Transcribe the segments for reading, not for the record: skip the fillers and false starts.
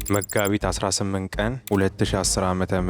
መጋቢት 18 ቀን 2010 ዓ.ም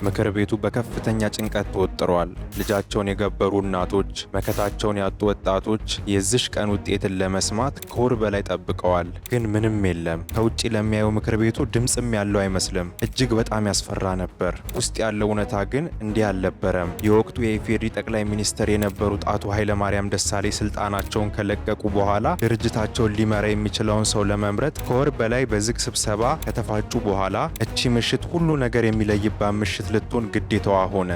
ምክር ቤቱ በከፍተኛ ጭንቀት ተወጥሯል። ልጃቸውን የገበሩ እናቶች፣ መከታቸውን ያጡ ወጣቶች የዚሽ ቀን ውጤትን ለመስማት ከወር በላይ ጠብቀዋል። ግን ምንም የለም። ከውጪ ለሚያየው ምክር ቤቱ ድምጽም ያለው አይመስልም። እጅግ በጣም ያስፈራ ነበር። ውስጥ ያለው እውነታ ግን እንዲህ አልነበረም። የወቅቱ የኢፌዴሪ ጠቅላይ ሚኒስትር የነበሩት አቶ ኃይለማርያም ደሳለኝ ስልጣናቸውን ከለቀቁ በኋላ ድርጅታቸውን ሊመራ የሚችለውን ሰው ለመምረጥ ከወር በላይ በዝግ ስብሰባ ከተፋጩ በኋላ እቺ ምሽት ሁሉ ነገር የሚለይባት ምሽት ልትሆን ግዴታዋ ሆነ።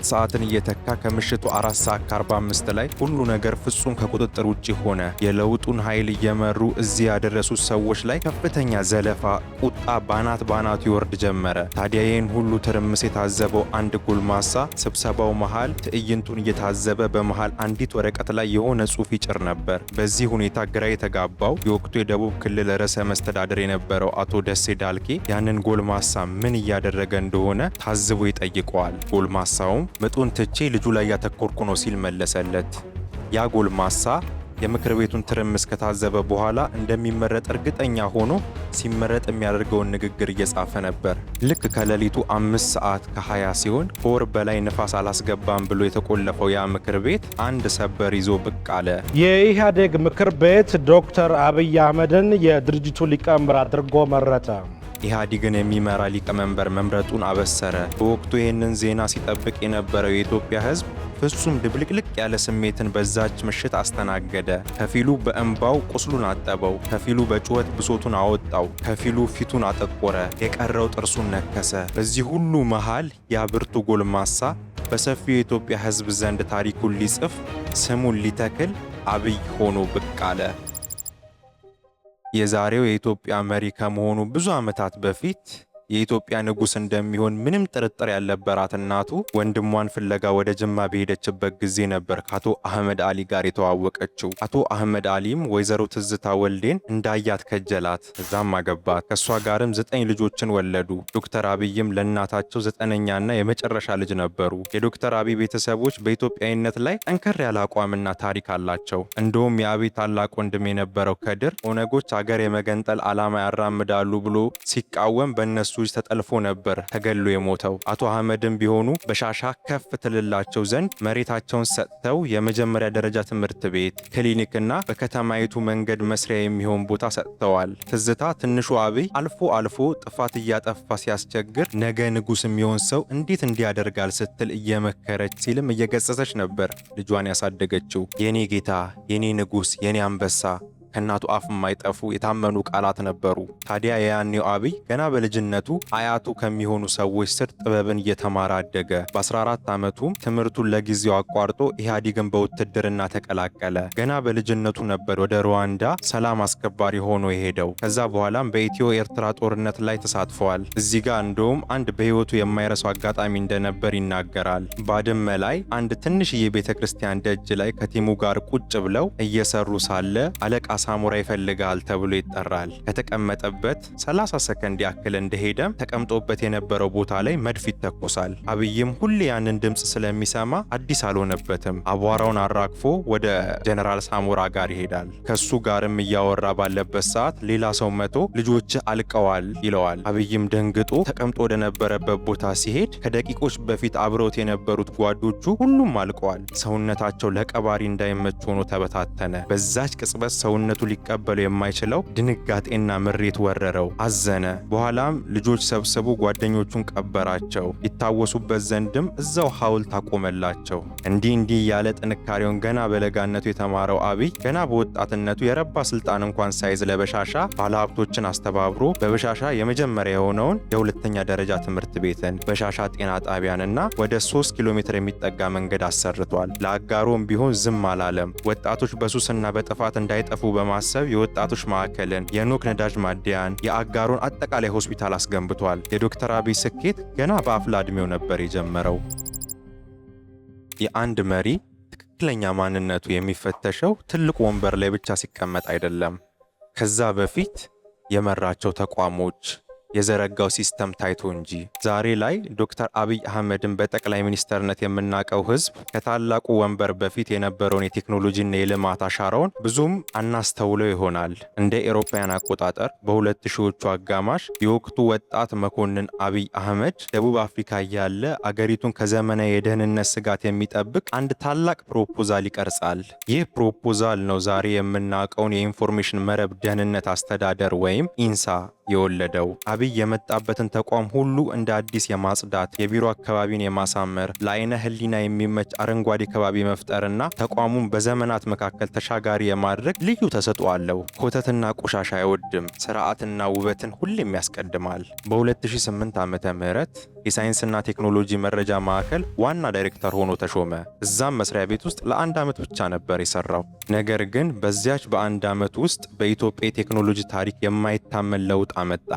ሰዓትን እየተካ ከምሽቱ 4:45 ላይ ሁሉ ነገር ፍጹም ከቁጥጥር ውጪ ሆነ። የለውጡን ኃይል እየመሩ እዚህ ያደረሱት ሰዎች ላይ ከፍተኛ ዘለፋ፣ ቁጣ ባናቱ ይወርድ ጀመረ። ታዲያ ይህን ሁሉ ትርምስ የታዘበው አንድ ጎልማሳ ስብሰባው መሃል ትዕይንቱን እየታዘበ በመሃል አንዲት ወረቀት ላይ የሆነ ጽሑፍ ይጭር ነበር። በዚህ ሁኔታ ግራ የተጋባው የወቅቱ የደቡብ ክልል ርዕሰ መስተዳድር የነበረው አቶ ደሴ ዳልኬ ያንን ጎልማሳ ምን እያደረገ እንደሆነ ታዝቦ ይጠይቀዋል። ጎልማሳውም ምጡን ትቼ ልጁ ላይ ያተኮርኩ ነው ሲል መለሰለት። ያ ጎልማሳ የምክር ቤቱን ትርምስ ከታዘበ በኋላ እንደሚመረጥ እርግጠኛ ሆኖ ሲመረጥ የሚያደርገውን ንግግር እየጻፈ ነበር። ልክ ከሌሊቱ 5:20 ሲሆን ከወር በላይ ንፋስ አላስገባም ብሎ የተቆለፈው ያ ምክር ቤት አንድ ሰበር ይዞ ብቅ አለ። የኢህአዴግ ምክር ቤት ዶክተር አብይ አህመድን የድርጅቱ ሊቀመንበር አድርጎ መረጠ። ኢህአዴግን የሚመራ ሊቀመንበር መምረጡን አበሰረ። በወቅቱ ይህንን ዜና ሲጠብቅ የነበረው የኢትዮጵያ ሕዝብ ፍጹም ድብልቅልቅ ያለ ስሜትን በዛች ምሽት አስተናገደ። ከፊሉ በእንባው ቁስሉን አጠበው፣ ከፊሉ በጩኸት ብሶቱን አወጣው፣ ከፊሉ ፊቱን አጠቆረ፣ የቀረው ጥርሱን ነከሰ። በዚህ ሁሉ መሃል ያ ብርቱ ጎልማሳ በሰፊው የኢትዮጵያ ሕዝብ ዘንድ ታሪኩን ሊጽፍ ስሙን ሊተክል አብይ ሆኖ ብቅ አለ። የዛሬው የኢትዮጵያ መሪ ከመሆኑ ብዙ ዓመታት በፊት የኢትዮጵያ ንጉስ እንደሚሆን ምንም ጥርጥር ያልነበራት እናቱ ወንድሟን ፍለጋ ወደ ጅማ በሄደችበት ጊዜ ነበር ከአቶ አህመድ አሊ ጋር የተዋወቀችው። አቶ አህመድ አሊም ወይዘሮ ትዝታ ወልዴን እንዳያት ከጀላት፣ እዛም አገባት። ከሷ ጋርም 9 ልጆችን ወለዱ። ዶክተር አብይም ለእናታቸው 9ኛና የመጨረሻ ልጅ ነበሩ። የዶክተር አብይ ቤተሰቦች በኢትዮጵያዊነት ላይ ጠንከር ያለ አቋምና ታሪክ አላቸው። እንደውም የአብይ ታላቅ ወንድም የነበረው ከድር ኦነጎች አገር የመገንጠል ዓላማ ያራምዳሉ ብሎ ሲቃወም በእነሱ ተጠልፎ ነበር ተገሎ የሞተው። አቶ አህመድም ቢሆኑ በሻሻ ከፍ ትልላቸው ዘንድ መሬታቸውን ሰጥተው የመጀመሪያ ደረጃ ትምህርት ቤት፣ ክሊኒክና በከተማይቱ መንገድ መስሪያ የሚሆን ቦታ ሰጥተዋል። ትዝታ ትንሹ አብይ አልፎ ጥፋት እያጠፋ ሲያስቸግር ነገ ንጉስ የሚሆን ሰው እንዴት እንዲያደርጋል ስትል እየመከረች ሲልም እየገሰጸች ነበር ልጇን ያሳደገችው። የኔ ጌታ፣ የኔ ንጉስ፣ የኔ አንበሳ ከናቱ አፍ የማይጠፉ የታመኑ ቃላት ነበሩ። ታዲያ የያኔው አብይ ገና በልጅነቱ አያቱ ከሚሆኑ ሰዎች ስር ጥበብን እየተማረ አደገ። በ14 ዓመቱ ትምህርቱን ለጊዜው አቋርጦ ኢህአዴግን በውትድርና ተቀላቀለ። ገና በልጅነቱ ነበር ወደ ሩዋንዳ ሰላም አስከባሪ ሆኖ የሄደው። ከዛ በኋላም በኢትዮ ኤርትራ ጦርነት ላይ ተሳትፈዋል። እዚህ ጋር እንደውም አንድ በህይወቱ የማይረሳው አጋጣሚ እንደነበር ይናገራል። ባድመ ላይ አንድ ትንሽዬ ቤተክርስቲያን ደጅ ላይ ከቲሙ ጋር ቁጭ ብለው እየሰሩ ሳለ አለቃ ሳሙራ ይፈልጋል ተብሎ ይጠራል። ከተቀመጠበት 30 ሰከንድ ያክል እንደሄደም ተቀምጦበት የነበረው ቦታ ላይ መድፍ ይተኮሳል። አብይም ሁሌ ያንን ድምጽ ስለሚሰማ አዲስ አልሆነበትም። አቧራውን አራግፎ ወደ ጀነራል ሳሙራ ጋር ይሄዳል። ከሱ ጋርም እያወራ ባለበት ሰዓት ሌላ ሰው መቶ ልጆች አልቀዋል ይለዋል። አብይም ደንግጦ ተቀምጦ ወደ ነበረበት ቦታ ሲሄድ ከደቂቆች በፊት አብረውት የነበሩት ጓዶቹ ሁሉም አልቀዋል። ሰውነታቸው ለቀባሪ እንዳይመች ሆኖ ተበታተነ። በዛች ቅጽበት ሰውነቱ ሊቀበለው የማይችለው ድንጋጤና ምሬት ወረረው። አዘነ። በኋላም ልጆች ሰብስቦ ጓደኞቹን ቀበራቸው። ይታወሱበት ዘንድም እዛው ሐውልት አቆመላቸው። እንዲህ ያለ ጥንካሬውን ገና በለጋነቱ የተማረው አብይ ገና በወጣትነቱ የረባ ስልጣን እንኳን ሳይዝ ለበሻሻ ባለሀብቶችን አስተባብሮ በበሻሻ የመጀመሪያ የሆነውን የሁለተኛ ደረጃ ትምህርት ቤትን፣ በሻሻ ጤና ጣቢያንና ወደ 3 ኪሎ ሜትር የሚጠጋ መንገድ አሰርቷል። ለአጋሮም ቢሆን ዝም አላለም። ወጣቶች በሱስና በጥፋት እንዳይጠፉ በማሰብ የወጣቶች ማዕከልን፣ የኖክ ነዳጅ ማደያን፣ የአጋሮን አጠቃላይ ሆስፒታል አስገንብቷል። የዶክተር አብይ ስኬት ገና በአፍላ ዕድሜው ነበር የጀመረው። የአንድ መሪ ትክክለኛ ማንነቱ የሚፈተሸው ትልቅ ወንበር ላይ ብቻ ሲቀመጥ አይደለም። ከዛ በፊት የመራቸው ተቋሞች፣ የዘረጋው ሲስተም ታይቶ እንጂ። ዛሬ ላይ ዶክተር አብይ አህመድን በጠቅላይ ሚኒስተርነት የምናውቀው ህዝብ ከታላቁ ወንበር በፊት የነበረውን የቴክኖሎጂና የልማት አሻራውን ብዙም አናስተውለው ይሆናል። እንደ ኤሮፓያን አቆጣጠር በ2000ዎቹ አጋማሽ የወቅቱ ወጣት መኮንን አብይ አህመድ ደቡብ አፍሪካ እያለ አገሪቱን ከዘመናዊ የደህንነት ስጋት የሚጠብቅ አንድ ታላቅ ፕሮፖዛል ይቀርጻል። ይህ ፕሮፖዛል ነው ዛሬ የምናውቀውን የኢንፎርሜሽን መረብ ደህንነት አስተዳደር ወይም ኢንሳ የወለደው። አብይ የመጣበትን ተቋም ሁሉ እንደ አዲስ የማጽዳት፣ የቢሮ አካባቢን የማሳመር፣ ለአይነ ህሊና የሚመች አረንጓዴ ከባቢ መፍጠርና ተቋሙን በዘመናት መካከል ተሻጋሪ የማድረግ ልዩ ተሰጥኦ አለው። ኮተትና ቆሻሻ አይወድም፣ ስርዓትና ውበትን ሁሌም ያስቀድማል። በ2008 ዓመተ ምህረት የሳይንስና ቴክኖሎጂ መረጃ ማዕከል ዋና ዳይሬክተር ሆኖ ተሾመ። እዛም መስሪያ ቤት ውስጥ ለ1 ዓመት ብቻ ነበር የሰራው። ነገር ግን በዚያች በ1 ዓመት ውስጥ በኢትዮጵያ የቴክኖሎጂ ታሪክ የማይታመን ለውጥ አመጣ።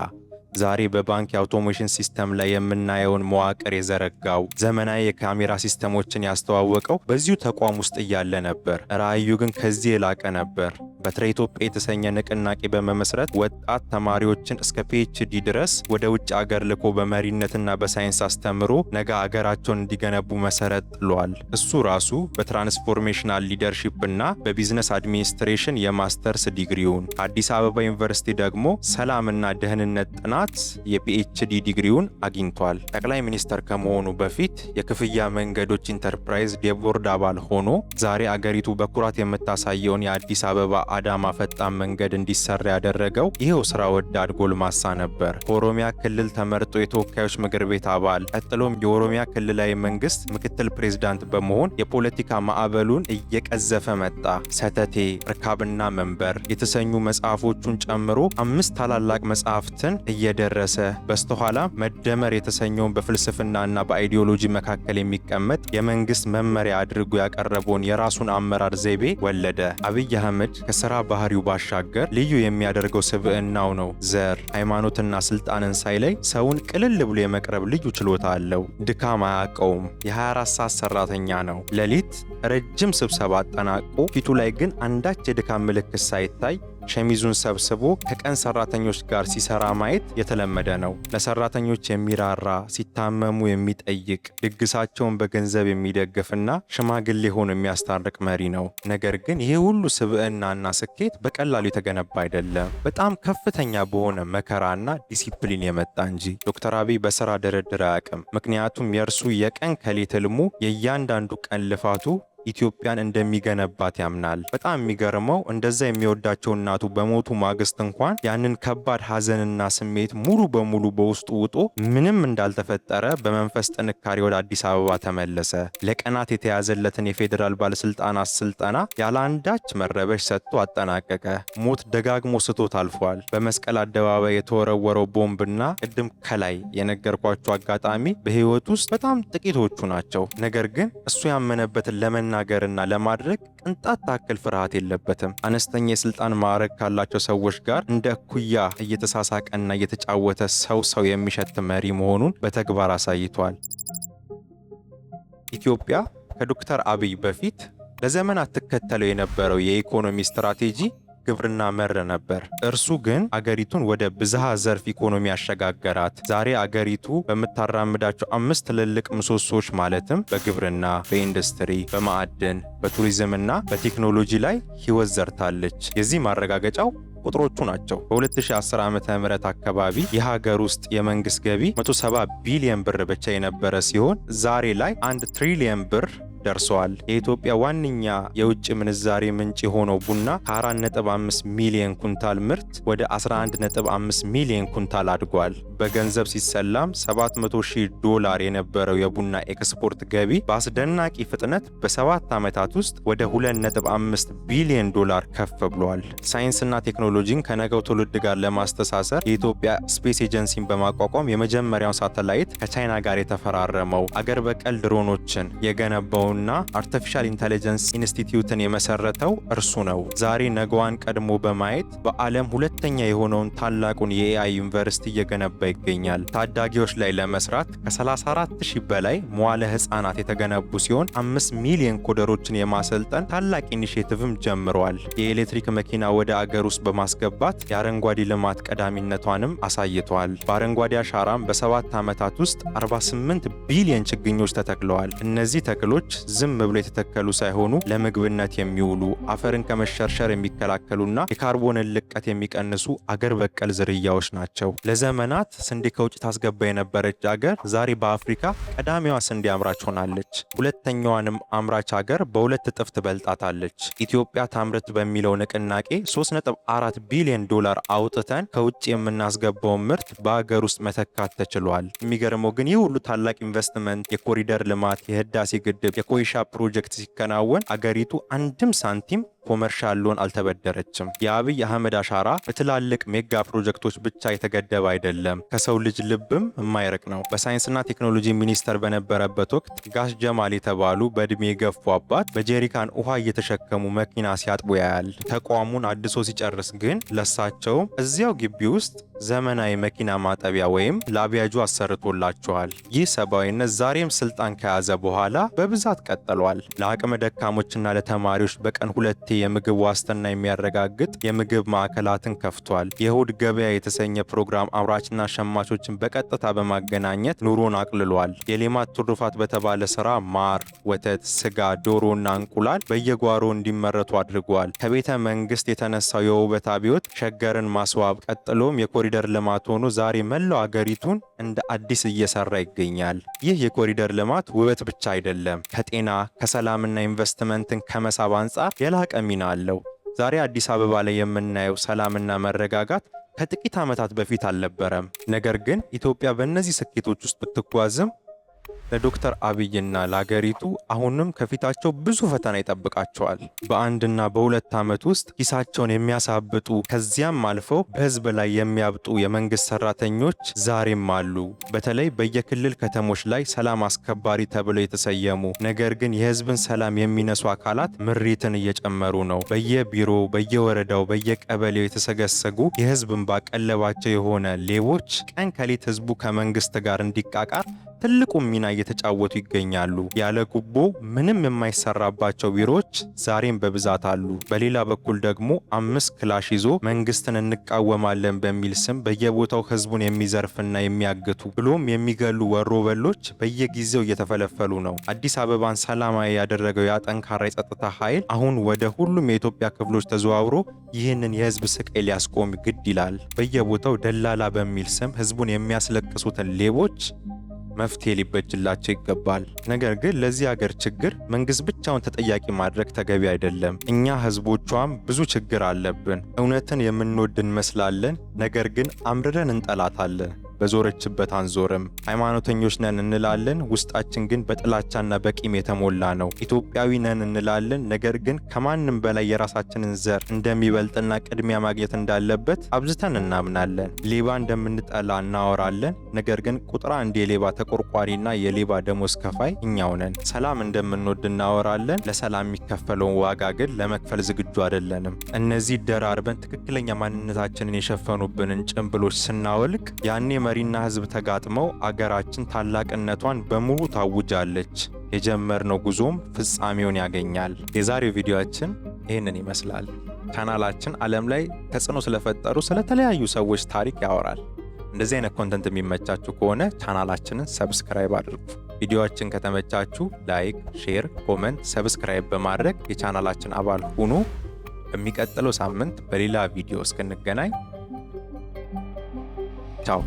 ዛሬ በባንክ የአውቶሜሽን ሲስተም ላይ የምናየውን መዋቅር የዘረጋው፣ ዘመናዊ የካሜራ ሲስተሞችን ያስተዋወቀው በዚሁ ተቋም ውስጥ እያለ ነበር። ራዕዩ ግን ከዚህ የላቀ ነበር። በትረ ኢትዮጵያ የተሰኘ ንቅናቄ በመመስረት ወጣት ተማሪዎችን እስከ ፒኤችዲ ድረስ ወደ ውጭ አገር ልኮ በመሪነትና በሳይንስ አስተምሮ ነገ አገራቸውን እንዲገነቡ መሰረት ጥሏል። እሱ ራሱ በትራንስፎርሜሽናል ሊደርሺፕ እና በቢዝነስ አድሚኒስትሬሽን የማስተርስ ዲግሪውን፣ ከአዲስ አበባ ዩኒቨርሲቲ ደግሞ ሰላምና ደህንነት ጥናት የፒኤችዲ ዲግሪውን አግኝቷል። ጠቅላይ ሚኒስተር ከመሆኑ በፊት የክፍያ መንገዶች ኢንተርፕራይዝ የቦርድ አባል ሆኖ ዛሬ አገሪቱ በኩራት የምታሳየውን የአዲስ አበባ አዳማ ፈጣን መንገድ እንዲሰራ ያደረገው ይሄው ስራ ወዳድ ጎልማሳ ነበር። ከኦሮሚያ ክልል ተመርጦ የተወካዮች ምክር ቤት አባል፣ ቀጥሎም የኦሮሚያ ክልላዊ መንግስት ምክትል ፕሬዝዳንት በመሆን የፖለቲካ ማዕበሉን እየቀዘፈ መጣ። ሰተቴ፣ ርካብና መንበር የተሰኙ መጽሐፎቹን ጨምሮ 5 ታላላቅ መጽሐፍትን እየደረሰ በስተኋላ መደመር የተሰኘውን በፍልስፍናና በአይዲዮሎጂ መካከል የሚቀመጥ የመንግስት መመሪያ አድርጎ ያቀረበውን የራሱን አመራር ዘይቤ ወለደ። አብይ አህመድ ከስራ ባህሪው ባሻገር ልዩ የሚያደርገው ስብዕናው ነው። ዘር፣ ሃይማኖትና ስልጣንን ሳይለይ ሰውን ቅልል ብሎ የመቅረብ ልዩ ችሎታ አለው። ድካም አያውቀውም። የ24 ሰዓት ሰራተኛ ነው። ሌሊት ረጅም ስብሰባ አጠናቆ ፊቱ ላይ ግን አንዳች የድካም ምልክት ሳይታይ ሸሚዙን ሰብስቦ ከቀን ሰራተኞች ጋር ሲሰራ ማየት የተለመደ ነው። ለሰራተኞች የሚራራ፣ ሲታመሙ የሚጠይቅ፣ ድግሳቸውን በገንዘብ የሚደግፍና ሽማግሌ ሆኖ የሚያስታርቅ መሪ ነው። ነገር ግን ይሄ ሁሉ ስብዕናና ስኬት በቀላሉ የተገነባ አይደለም። በጣም ከፍተኛ በሆነ መከራና ዲሲፕሊን የመጣ እንጂ። ዶክተር አብይ በስራ ድርድር አያውቅም። ምክንያቱም የእርሱ የቀን ከሌት ህልሙ፣ የእያንዳንዱ ቀን ልፋቱ ኢትዮጵያን እንደሚገነባት ያምናል። በጣም የሚገርመው እንደዛ የሚወዳቸው እናቱ በሞቱ ማግስት እንኳን ያንን ከባድ ሐዘንና ስሜት ሙሉ በሙሉ በውስጡ ውጦ ምንም እንዳልተፈጠረ በመንፈስ ጥንካሬ ወደ አዲስ አበባ ተመለሰ። ለቀናት የተያዘለትን የፌዴራል ባለስልጣናት ስልጠና ያለ አንዳች መረበሽ ሰጥቶ አጠናቀቀ። ሞት ደጋግሞ ስቶት አልፏል። በመስቀል አደባባይ የተወረወረው ቦምብና ቅድም ከላይ የነገርኳቸው አጋጣሚ በህይወት ውስጥ በጣም ጥቂቶቹ ናቸው። ነገር ግን እሱ ያመነበትን ለመናገርና ለማድረግ ቅንጣት ታክል ፍርሃት የለበትም። አነስተኛ የስልጣን ማዕረግ ካላቸው ሰዎች ጋር እንደ እኩያ እየተሳሳቀና እየተጫወተ ሰው የሚሸት መሪ መሆኑን በተግባር አሳይቷል። ኢትዮጵያ ከዶክተር አብይ በፊት ለዘመናት ትከተለው የነበረው የኢኮኖሚ ስትራቴጂ ግብርና መር ነበር። እርሱ ግን አገሪቱን ወደ ብዝሃ ዘርፍ ኢኮኖሚ ያሸጋገራት። ዛሬ አገሪቱ በምታራምዳቸው 5 ትልልቅ ምሰሶዎች ማለትም በግብርና፣ በኢንዱስትሪ፣ በማዕድን፣ በቱሪዝምና በቴክኖሎጂ ላይ ህይወት ዘርታለች። የዚህ ማረጋገጫው ቁጥሮቹ ናቸው። በ2010 ዓ.ም አካባቢ የሀገር ውስጥ የመንግስት ገቢ 170 ቢሊዮን ብር ብቻ የነበረ ሲሆን ዛሬ ላይ 1 ትሪሊየን ብር ደርሰዋል። የኢትዮጵያ ዋነኛ የውጭ ምንዛሬ ምንጭ የሆነው ቡና ከ4.5 ሚሊዮን ኩንታል ምርት ወደ 11.5 ሚሊዮን ኩንታል አድጓል። በገንዘብ ሲሰላም $700,000 የነበረው የቡና ኤክስፖርት ገቢ በአስደናቂ ፍጥነት በ7 ዓመታት ውስጥ ወደ $2.5 ቢሊዮን ከፍ ብሏል። ሳይንስና ቴክኖሎጂን ከነገው ትውልድ ጋር ለማስተሳሰር የኢትዮጵያ ስፔስ ኤጀንሲን በማቋቋም የመጀመሪያውን ሳተላይት ከቻይና ጋር የተፈራረመው፣ አገር በቀል ድሮኖችን የገነባው የተሰኘውና አርቲፊሻል ኢንተለጀንስ ኢንስቲትዩትን የመሰረተው እርሱ ነው። ዛሬ ነገዋን ቀድሞ በማየት በዓለም ሁለተኛ የሆነውን ታላቁን የኤአይ ዩኒቨርሲቲ እየገነባ ይገኛል። ታዳጊዎች ላይ ለመስራት ከ34,000 በላይ መዋለ ህፃናት የተገነቡ ሲሆን 5 ሚሊዮን ኮደሮችን የማሰልጠን ታላቅ ኢኒሼቲቭም ጀምረዋል። የኤሌክትሪክ መኪና ወደ አገር ውስጥ በማስገባት የአረንጓዴ ልማት ቀዳሚነቷንም አሳይተዋል። በአረንጓዴ አሻራም በ7 ዓመታት ውስጥ 48 ቢሊዮን ችግኞች ተተክለዋል። እነዚህ ተክሎች ዝም ብሎ የተተከሉ ሳይሆኑ ለምግብነት የሚውሉ አፈርን ከመሸርሸር የሚከላከሉና የካርቦንን ልቀት የሚቀንሱ አገር በቀል ዝርያዎች ናቸው። ለዘመናት ስንዴ ከውጭ ታስገባ የነበረች አገር ዛሬ በአፍሪካ ቀዳሚዋ ስንዴ አምራች ሆናለች። ሁለተኛዋንም አምራች አገር በ2 እጥፍ ትበልጣታለች። ኢትዮጵያ ታምርት በሚለው ንቅናቄ 3.4 ቢሊዮን ዶላር አውጥተን ከውጭ የምናስገባውን ምርት በአገር ውስጥ መተካት ተችሏል። የሚገርመው ግን ይህ ሁሉ ታላቅ ኢንቨስትመንት፣ የኮሪደር ልማት፣ የህዳሴ ግድብ፣ የኮይሻ ፕሮጀክት ሲከናወን አገሪቱ አንድም ሳንቲም ኮመርሻል ሎን አልተበደረችም። የአብይ አህመድ አሻራ በትላልቅ ሜጋ ፕሮጀክቶች ብቻ የተገደበ አይደለም፣ ከሰው ልጅ ልብም የማይርቅ ነው። በሳይንስና ቴክኖሎጂ ሚኒስቴር በነበረበት ወቅት ጋሽ ጀማል የተባሉ በእድሜ የገፉ አባት በጄሪካን ውሃ እየተሸከሙ መኪና ሲያጥቡ ያያል። ተቋሙን አድሶ ሲጨርስ ግን ለሳቸውም እዚያው ግቢ ውስጥ ዘመናዊ መኪና ማጠቢያ ወይም ላቢያጁ አሰርቶላቸዋል። ይህ ሰብአዊነት ዛሬም ስልጣን ከያዘ በኋላ በብዛት ቀጥሏል። ለአቅመ ደካሞችና ለተማሪዎች በቀን 2 የምግብ ዋስትና የሚያረጋግጥ የምግብ ማዕከላትን ከፍቷል። የእሁድ ገበያ የተሰኘ ፕሮግራም አምራችና ሸማቾችን በቀጥታ በማገናኘት ኑሮን አቅልሏል። የሌማት ትሩፋት በተባለ ስራ ማር፣ ወተት፣ ስጋ፣ ዶሮና እንቁላል በየጓሮ እንዲመረቱ አድርጓል። ከቤተ መንግስት የተነሳው የውበት አብዮት ሸገርን ማስዋብ ቀጥሎም የኮሪደር ልማት ሆኖ ዛሬ መላው አገሪቱን እንደ አዲስ እየሰራ ይገኛል። ይህ የኮሪደር ልማት ውበት ብቻ አይደለም፣ ከጤና ከሰላምና ኢንቨስትመንትን ከመሳብ አንጻር የላቀ ሚና አለው። ዛሬ አዲስ አበባ ላይ የምናየው ሰላምና መረጋጋት ከጥቂት ዓመታት በፊት አልነበረም። ነገር ግን ኢትዮጵያ በእነዚህ ስኬቶች ውስጥ ብትጓዝም ለዶክተር አብይና ለሀገሪቱ አሁንም ከፊታቸው ብዙ ፈተና ይጠብቃቸዋል። በአንድና በሁለት ዓመት ውስጥ ኪሳቸውን የሚያሳብጡ ከዚያም አልፈው በህዝብ ላይ የሚያብጡ የመንግስት ሰራተኞች ዛሬም አሉ። በተለይ በየክልል ከተሞች ላይ ሰላም አስከባሪ ተብለው የተሰየሙ ነገር ግን የህዝብን ሰላም የሚነሱ አካላት ምሬትን እየጨመሩ ነው። በየቢሮው፣ በየወረዳው፣ በየቀበሌው የተሰገሰጉ የህዝብ እንባ ቀለባቸው የሆነ ሌቦች ቀን ከሌት ህዝቡ ከመንግስት ጋር እንዲቃቃር ትልቁም ሚና እየተጫወቱ ይገኛሉ። ያለ ጉቦ ምንም የማይሰራባቸው ቢሮዎች ዛሬም በብዛት አሉ። በሌላ በኩል ደግሞ 5 ክላሽ ይዞ መንግስትን እንቃወማለን በሚል ስም በየቦታው ህዝቡን የሚዘርፍና የሚያግቱ ብሎም የሚገሉ ወሮበሎች በየጊዜው እየተፈለፈሉ ነው። አዲስ አበባን ሰላማዊ ያደረገው ያ ጠንካራ የጸጥታ ኃይል አሁን ወደ ሁሉም የኢትዮጵያ ክፍሎች ተዘዋውሮ ይህንን የህዝብ ስቃይ ሊያስቆም ግድ ይላል። በየቦታው ደላላ በሚል ስም ህዝቡን የሚያስለቅሱትን ሌቦች መፍትሄ ሊበጅላቸው ይገባል። ነገር ግን ለዚህ ሀገር ችግር መንግስት ብቻውን ተጠያቂ ማድረግ ተገቢ አይደለም። እኛ ህዝቦቿም ብዙ ችግር አለብን። እውነትን የምንወድ እንመስላለን፣ ነገር ግን አምርረን እንጠላታለን። በዞረችበት አንዞርም። ሃይማኖተኞች ነን እንላለን፣ ውስጣችን ግን በጥላቻና በቂም የተሞላ ነው። ኢትዮጵያዊ ነን እንላለን፣ ነገር ግን ከማንም በላይ የራሳችንን ዘር እንደሚበልጥና ቅድሚያ ማግኘት እንዳለበት አብዝተን እናምናለን። ሌባ እንደምንጠላ እናወራለን፣ ነገር ግን ቁጥር 1 የሌባ ተቆርቋሪና የሌባ ደሞዝ ከፋይ እኛው ነን። ሰላም እንደምንወድ እናወራለን፣ ለሰላም የሚከፈለውን ዋጋ ግን ለመክፈል ዝግጁ አይደለንም። እነዚህ ደራርበን ትክክለኛ ማንነታችንን የሸፈኑብንን ጭንብሎች ስናወልቅ ያኔ መሪና ህዝብ ተጋጥመው አገራችን ታላቅነቷን በሙሉ ታውጃለች። የጀመርነው ጉዞም ፍጻሜውን ያገኛል። የዛሬው ቪዲዮአችን ይህንን ይመስላል። ቻናላችን ዓለም ላይ ተጽዕኖ ስለፈጠሩ ስለተለያዩ ሰዎች ታሪክ ያወራል። እንደዚህ አይነት ኮንተንት የሚመቻችሁ ከሆነ ቻናላችንን ሰብስክራይብ አድርጉ። ቪዲዮአችን ከተመቻችሁ ላይክ፣ ሼር፣ ኮመንት፣ ሰብስክራይብ በማድረግ የቻናላችን አባል ሁኑ። በሚቀጥለው ሳምንት በሌላ ቪዲዮ እስክንገናኝ ቻው።